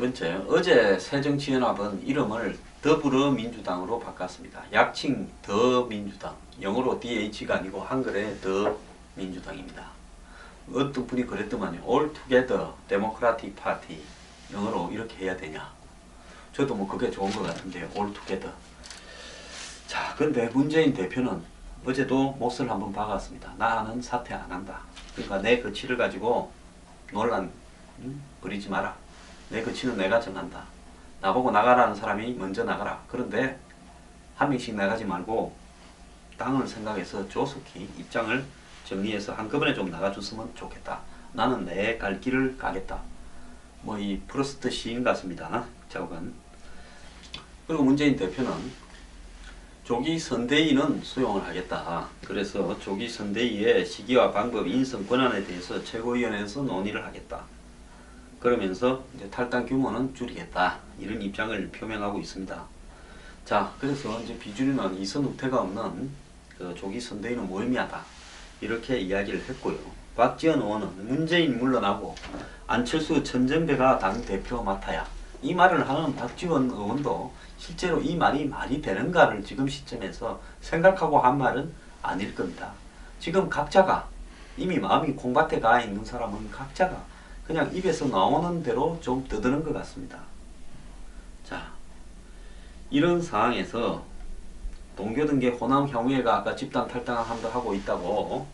번째, 어제 새정치연합은 이름을 더불어민주당으로 바꿨습니다. 약칭 더민주당, 영어로 DH가 아니고 한글에 더민주당입니다. 어떤 분이 그랬더만요. All Together Democratic Party, 영어로 이렇게 해야 되냐. 저도 뭐 그게 좋은 것 같은데요. All Together. 자, 근데 문재인 대표는 어제도 못을 한번 박았습니다. 나는 사퇴 안 한다. 그러니까 내 거취를 가지고 논란 부리지 마라. 내 거취는 내가 정한다. 나보고 나가라는 사람이 먼저 나가라. 그런데 한 명씩 나가지 말고 당을 생각해서 조속히 입장을 정리해서 한꺼번에 좀 나가줬으면 좋겠다. 나는 내 갈 길을 가겠다. 뭐 이 프로스트 시인 같습니다. 작업은. 그리고 문재인 대표는 조기 선대위는 수용을 하겠다. 그래서 조기 선대위의 시기와 방법, 인선 권한에 대해서 최고위원회에서 논의를 하겠다. 그러면서 이제 탈당 규모는 줄이겠다. 이런 입장을 표명하고 있습니다. 자, 그래서 이제 비준위는 이선 우태가 없는 그 조기 선대위는 무의미하다. 이렇게 이야기를 했고요. 박지원 의원은 문재인 물러나고 안철수 전정배가 당대표 맡아야. 이 말을 하는 박지원 의원도 실제로 이 말이 되는가를 지금 시점에서 생각하고 한 말은 아닐 겁니다. 지금 각자가 이미 마음이 콩밭에 가 있는 사람은 각자가 그냥 입에서 나오는 대로 좀 떠드는 것 같습니다. 자, 이런 상황에서 동교동계 호남향후회가 아까 집단 탈당을 한다 하고 있다고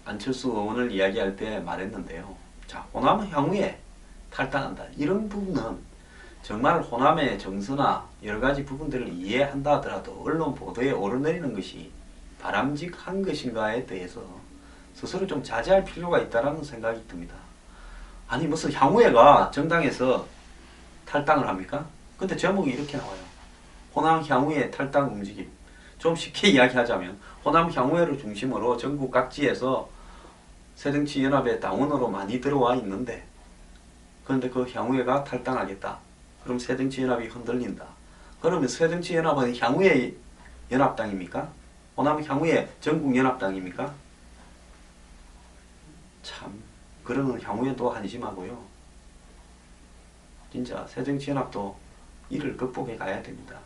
안철수 의원을 이야기할 때 말했는데요. 자, 호남향후회 탈당한다. 이런 부분은 정말 호남의 정서나 여러가지 부분들을 이해한다 하더라도 언론 보도에 오르내리는 것이 바람직한 것인가에 대해서 스스로 좀 자제할 필요가 있다는 생각이 듭니다. 아니 무슨 향후회가 정당에서 탈당을 합니까? 근데 제목이 이렇게 나와요. 호남 향후회 탈당 움직임. 좀 쉽게 이야기하자면 호남 향후회를 중심으로 전국 각지에서 새정치연합의 당원으로 많이 들어와 있는데 그런데 그 향후회가 탈당하겠다. 그럼 새정치연합이 흔들린다. 그러면 새정치연합은 향후회 연합당입니까? 호남 향후회 전국연합당입니까? 참 그러면 향후에도 한심하고요. 진짜 새정치연합도 이를 극복해 가야 됩니다.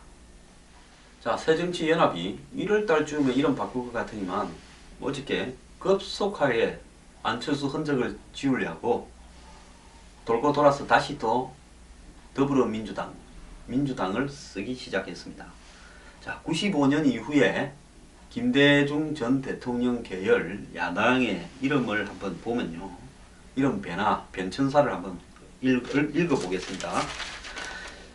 자, 새정치연합이 1월달쯤에 이름 바꿀 것 같으니만 어저께 급속하게 안철수 흔적을 지우려고 돌고 돌아서 다시 또 더불어민주당, 민주당을 쓰기 시작했습니다. 자, 95년 이후에 김대중 전 대통령 계열 야당의 이름을 한번 보면요. 이름 변화, 변천사를 한번 읽어보겠습니다.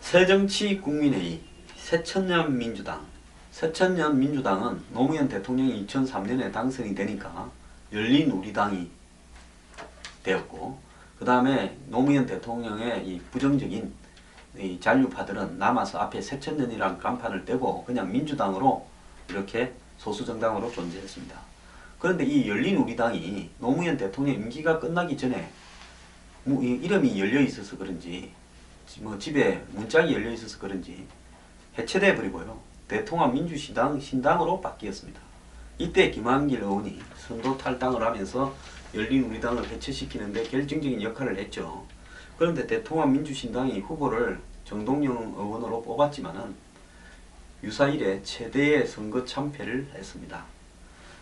새정치국민회의, 새천년민주당. 새천년민주당은 노무현 대통령이 2003년에 당선이 되니까 열린우리당이 되었고 그 다음에 노무현 대통령의 이 부정적인 이 잔류파들은 남아서 앞에 새천년이라는 간판을 떼고 그냥 민주당으로 이렇게 소수정당으로 존재했습니다. 그런데 이 열린우리당이 노무현 대통령 임기가 끝나기 전에 뭐 이름이 열려 있어서 그런지 뭐 집에 문짝이 열려 있어서 그런지 해체돼 버리고요. 대통합민주신당 신당으로 바뀌었습니다. 이때 김한길 의원이 선도 탈당을 하면서 열린우리당을 해체시키는데 결정적인 역할을 했죠. 그런데 대통합민주신당이 후보를 정동영 의원으로 뽑았지만은 유사 이래 최대의 선거 참패를 했습니다.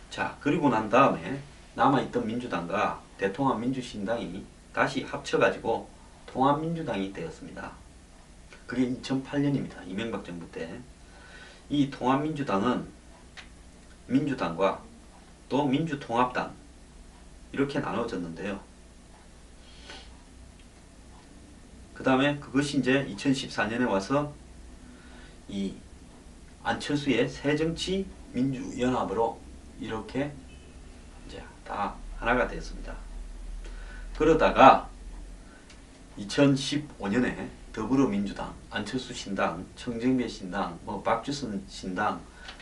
자, 그리고 난 다음에 남아있던 민주당과 대통합민주신당이 다시 합쳐가지고 통합민주당이 되었습니다. 그게 2008년입니다. 이명박 정부 때. 이 통합민주당은 민주당과 또 민주통합당 이렇게 나눠졌는데요. 그 다음에 그것이 이제 2014년에 와서 이 안철수의 새정치민주연합으로 이렇게 이제 다 하나가 됐습니다. 그러다가 2015년에 더불어민주당, 안철수 신당, 청정배 신당, 뭐 박주선 신당,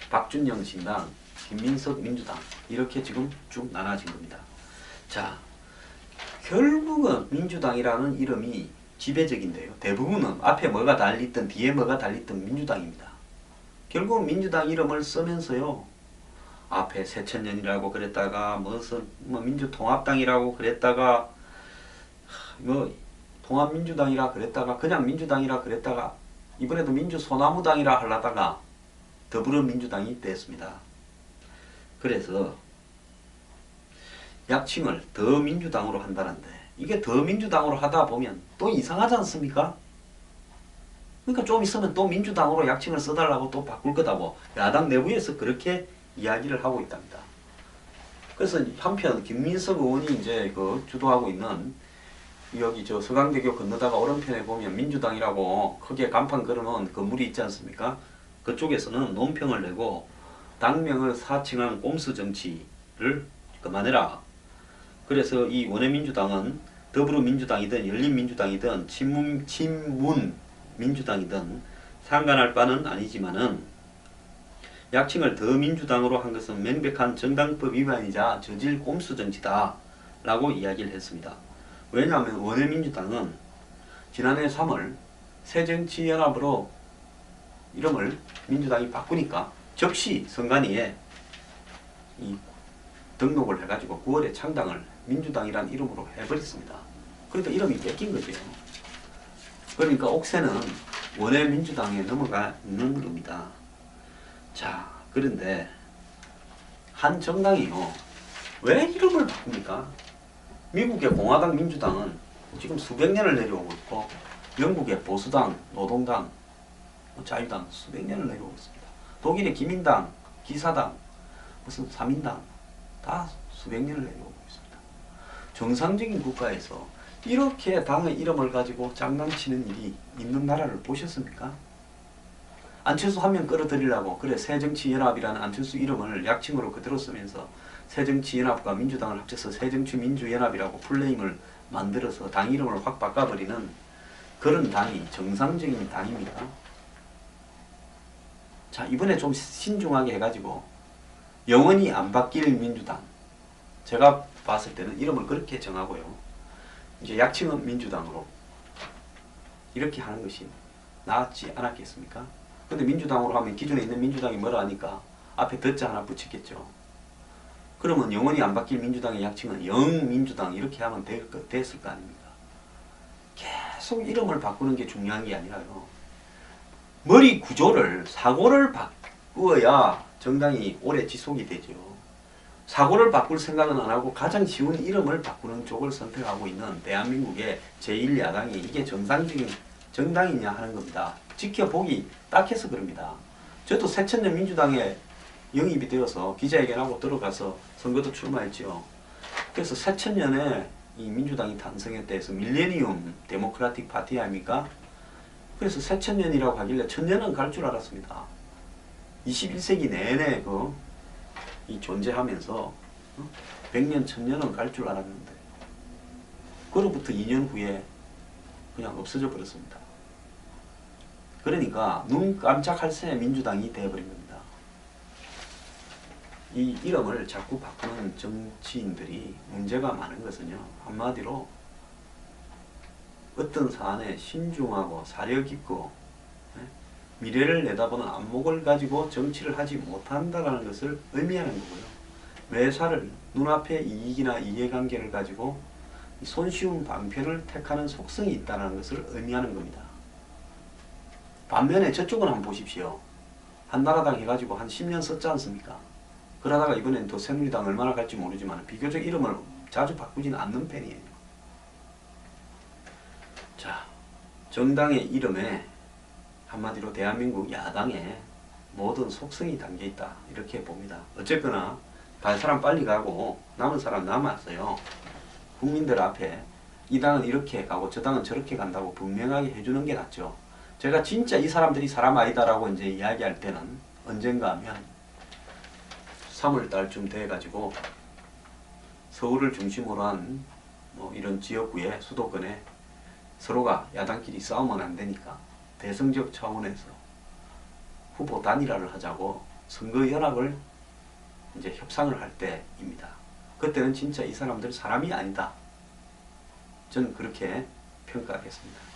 박준영 신당, 김민석 민주당 이렇게 지금 쭉 나눠진 겁니다. 자, 결국은 민주당이라는 이름이 지배적인데요. 대부분은 앞에 뭐가 달리든 뒤에 뭐가 달리든 민주당입니다. 결국은 민주당 이름을 쓰면서요. 앞에 새천년이라고 그랬다가 무슨 뭐 민주통합당이라고 그랬다가 뭐 통합민주당이라 그랬다가 그냥 민주당이라 그랬다가 이번에도 민주소나무당이라 하려다가 더불어민주당이 됐습니다. 그래서 약칭을 더민주당으로 한다는데 이게 더민주당으로 하다 보면 또 이상하지 않습니까? 그러니까 좀 있으면 또 민주당으로 약칭을 써달라고 또 바꿀 거다고 야당 내부에서 그렇게 이야기를 하고 있답니다. 그래서 한편 김민석 의원이 이제 그 주도하고 있는 여기 저 서강대교 건너다가 오른편에 보면 민주당이라고 크게 간판 걸어놓은 건물이 있지 않습니까? 그쪽에서는 논평을 내고 당명을 사칭한 꼼수 정치를 그만해라. 그래서 이 원외민주당은 더불어민주당이든 열린민주당이든 친문민주당이든 상관할 바는 아니지만은 약칭을 더민주당으로 한 것은 명백한 정당법 위반이자 저질 꼼수 정치다 라고 이야기를 했습니다. 왜냐하면 원외민주당은 지난해 3월 새정치연합으로 이름을 민주당이 바꾸니까 즉시 선관위에 이 등록을 해가지고 9월에 창당을 민주당이란 이름으로 해버렸습니다. 그러니까 이름이 뺏긴 거죠. 그러니까 옥새는 원외민주당에 넘어가 있는 겁니다. 자, 그런데 한 정당이요 왜 이름을 바꿉니까? 미국의 공화당 민주당은 지금 수백 년을 내려오고 있고 영국의 보수당, 노동당, 자유당 수백 년을 내려오고 있습니다. 독일의 기민당, 기사당, 무슨 삼인당 다 수백 년을 내려오고 있습니다. 정상적인 국가에서 이렇게 당의 이름을 가지고 장난치는 일이 있는 나라를 보셨습니까? 안철수 한 명 끌어들이려고 그래 새정치연합이라는 안철수 이름을 약칭으로 그대로 쓰면서 새정치연합과 민주당을 합쳐서 새정치민주연합이라고 풀네임을 만들어서 당 이름을 확 바꿔버리는 그런 당이 정상적인 당입니까? 자, 이번에 좀 신중하게 해가지고 영원히 안 바뀔 민주당, 제가 봤을 때는 이름을 그렇게 정하고요 이제 약칭은 민주당으로 이렇게 하는 것이 낫지 않았겠습니까? 근데 민주당으로 하면 기존에 있는 민주당이 뭐라 하니까 앞에 덧자 하나 붙이겠죠. 그러면 영원히 안 바뀔 민주당의 약칭은 영민주당 이렇게 하면 됐을 거 아닙니까? 계속 이름을 바꾸는 게 중요한 게 아니라요. 머리 구조를, 사고를 바꾸어야 정당이 오래 지속이 되죠. 사고를 바꿀 생각은 안 하고 가장 쉬운 이름을 바꾸는 쪽을 선택하고 있는 대한민국의 제1야당이 이게 정상적인 정당이냐 하는 겁니다. 지켜보기 딱해서 그럽니다. 저도 새천년 민주당에 영입이 되어서 기자회견하고 들어가서 선거도 출마했죠. 그래서 새천년에 이 민주당이 탄생했다 해서 밀레니엄 데모크라틱 파티 아닙니까? 그래서 새천년이라고 하길래 천년은 갈 줄 알았습니다. 21세기 내내 이 존재하면서 100년, 1000년은 갈 줄 알았는데 그로부터 2년 후에 그냥 없어져 버렸습니다. 그러니까 눈 깜짝할 새 민주당이 되어버린 겁니다. 이 이름을 자꾸 바꾸는 정치인들이 문제가 많은 것은요, 한마디로 어떤 사안에 신중하고 사려 깊고 미래를 내다보는 안목을 가지고 정치를 하지 못한다는 것을 의미하는 거고요. 매사를 눈앞의 이익이나 이해관계를 가지고 손쉬운 방편을 택하는 속성이 있다는 것을 의미하는 겁니다. 반면에 저쪽은 한번 보십시오. 한나라당 해가지고 한 10년 썼지 않습니까? 그러다가 이번엔 또 새누리당 얼마나 갈지 모르지만 비교적 이름을 자주 바꾸지는 않는 편이에요. 자, 정당의 이름에 한마디로 대한민국 야당의 모든 속성이 담겨있다 이렇게 봅니다. 어쨌거나 갈 사람 빨리 가고 남은 사람 남았어요. 국민들 앞에 이 당은 이렇게 가고 저 당은 저렇게 간다고 분명하게 해주는 게 낫죠. 제가 진짜 이 사람들이 사람 아니다라고 이제 이야기할 때는 언젠가 하면 3월 달쯤 돼가지고 서울을 중심으로 한 이런 지역구에 수도권에 서로가 야당끼리 싸우면 안 되니까 대승적 차원에서 후보 단일화를 하자고 선거연합을 이제 협상을 할 때입니다. 그때는 진짜 이 사람들 사람이 아니다. 저는 그렇게 평가하겠습니다.